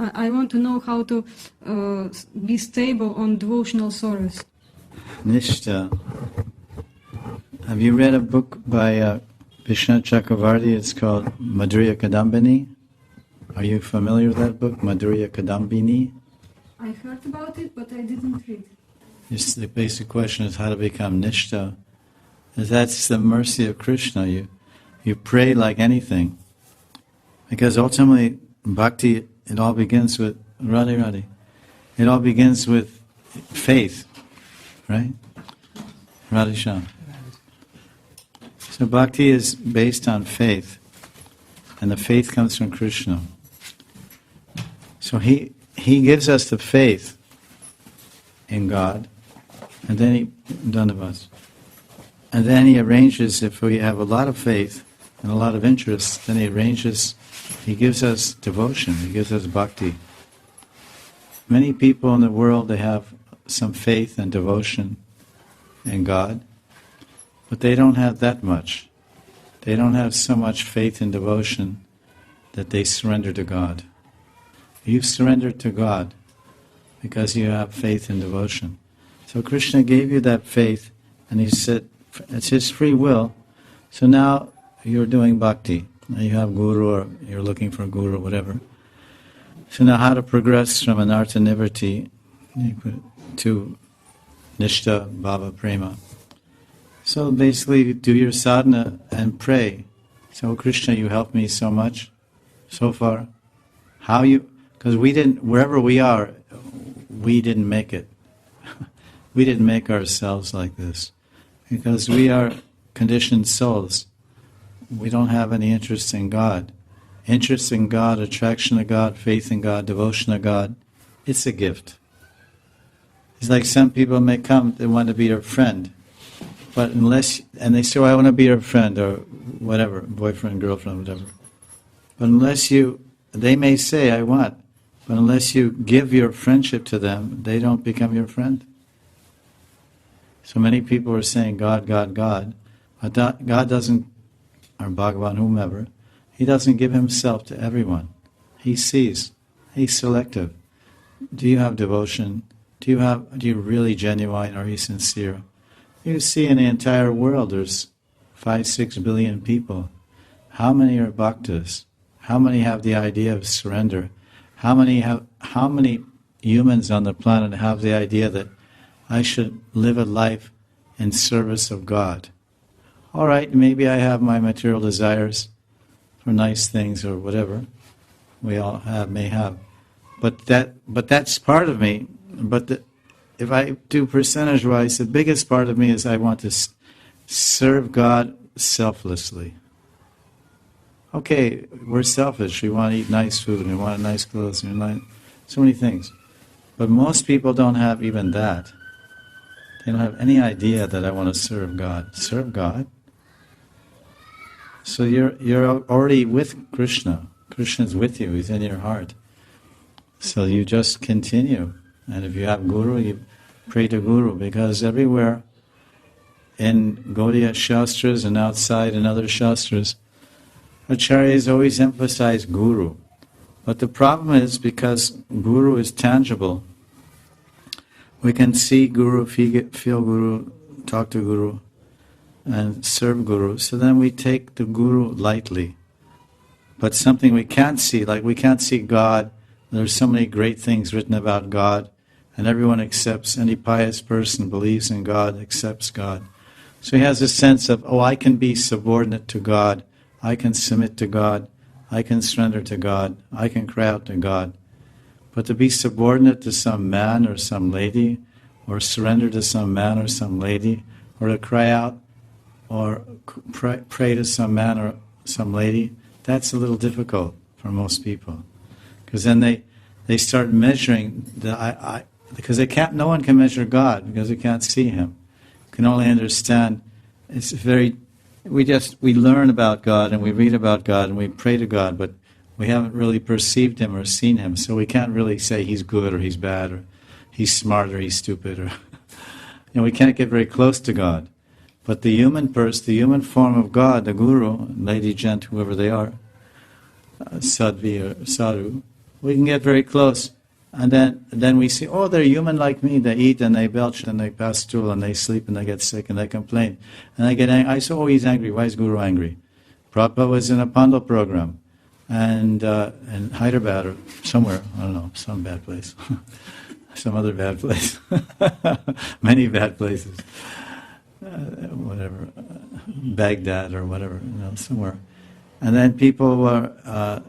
I want to know how to be stable on devotional sorrows. Nishta. Have you read a book by Vishnu Chakravarti? It's called Madhurya Kadambini. Are you familiar with that book, Madhurya Kadambini? I heard about it, but I didn't read. The basic question is how to become Nishta. That's the mercy of Krishna. You pray like anything. Because ultimately, bhakti, it all begins with, Radhe, it all begins with faith, right? Radhe Shyam. So bhakti is based on faith, and the faith comes from Krishna. So he gives us the faith in God, and then he arranges, if we have a lot of faith and a lot of interest, then he gives us devotion, he gives us bhakti. Many people in the world, they have some faith and devotion in God, but they don't have that much. They don't have so much faith and devotion that they surrender to God. You surrender to God because you have faith and devotion. So Krishna gave you that faith, and he said, it's his free will, so now you're doing bhakti. Now you have guru, or you're looking for a guru, or whatever. So now how to progress from anartha nivritti to nishta bhava prema. So basically do your sadhana and pray. So Krishna, you helped me so much so far. Because wherever we are, we didn't make it. We didn't make ourselves like this. Because we are conditioned souls. We don't have any interest in God. Interest in God, attraction to God, faith in God, devotion to God, it's a gift. It's like some people may come, they want to be your friend. But and they say, I want to be your friend, or whatever, boyfriend, girlfriend, whatever. But they may say, I want, but unless you give your friendship to them, they don't become your friend. So many people are saying God, God, God, but God doesn't, or Bhagavan, whomever, he doesn't give himself to everyone. He sees. He's selective. Do you have devotion? Do you really genuine? Are you sincere? You see in the entire world there's 5-6 billion people. How many are bhaktas? How many have the idea of surrender? How many humans on the planet have the idea that I should live a life in service of God? All right, maybe I have my material desires for nice things or whatever. We all may have. But that's part of me. But if I do percentage-wise, the biggest part of me is I want to serve God selflessly. Okay, we're selfish. We want to eat nice food, and we want nice clothes, and we want so many things. But most people don't have even that. They don't have any idea that I want to serve God. Serve God? So you're already with Krishna. Krishna's with you. He's in your heart. So you just continue. And if you have Guru, you pray to Guru. Because everywhere in Gaudiya Shastras and outside in other Shastras, Acharyas always emphasize Guru. But the problem is because Guru is tangible, we can see Guru, feel Guru, talk to Guru, and serve Guru. So then we take the Guru lightly. But something we can't see, like we can't see God. There's so many great things written about God, and everyone accepts, any pious person believes in God, accepts God. So he has a sense of, I can be subordinate to God, I can submit to God, I can surrender to God, I can cry out to God. But to be subordinate to some man or some lady, or surrender to some man or some lady, or to cry out or pray to some man or some lady, that's a little difficult for most people. Because then they start measuring, because no one can measure God, because they can't see Him. You can only understand, we learn about God and we read about God and we pray to God, but we haven't really perceived Him or seen Him, so we can't really say He's good or He's bad or He's smart or He's stupid, or we can't get very close to God. But the human form of God, the Guru, Lady Gent, whoever they are, Sadhvi or Sadhu, we can get very close, and then we see, oh, they're human like me. They eat and they belch and they pass stool and they sleep and they get sick and they complain. And I get angry. I say, oh, he's angry. Why is Guru angry? Prabhupada was in a Pandal program, and in Hyderabad or somewhere, I don't know, some bad place, some other bad place, many bad places, whatever, Baghdad or whatever, somewhere. And then people were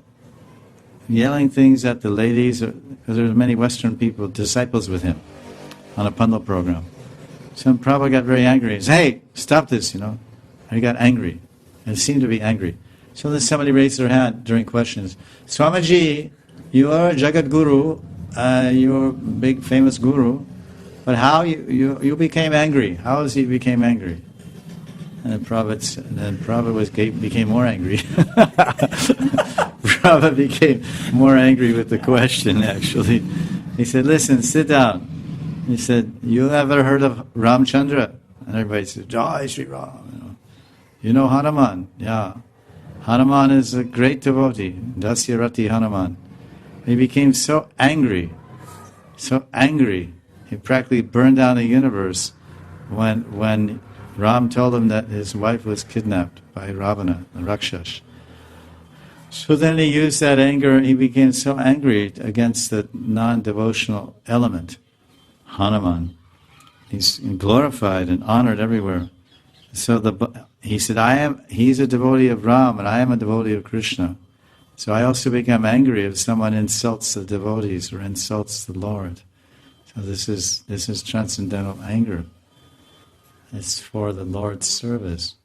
yelling things at the ladies, because there were many Western people, disciples with him, on a Pandal program. So Prabhupada got very angry. He said, hey, stop this, And he got angry, and seemed to be angry. So then somebody raised their hand during questions. Swamiji, you are a Jagat Guru, you're a big famous guru, but how you became angry? How is he became angry? And then Prabhupada became more angry. Prabhupada became more angry with the question, actually. He said, listen, sit down. He said, you ever heard of Ramchandra? And everybody said, Jai Shri Ram. You know Hanuman? Yeah. Hanuman is a great devotee, Dasyarati Hanuman. He became so angry, he practically burned down the universe when Ram told him that his wife was kidnapped by Ravana, the Rakshas. So then he used that anger, he became so angry against the non-devotional element, Hanuman. He's glorified and honored everywhere. So he said, he's a devotee of Ram and I am a devotee of Krishna. So I also become angry if someone insults the devotees or insults the Lord. So this is transcendental anger. It's for the Lord's service.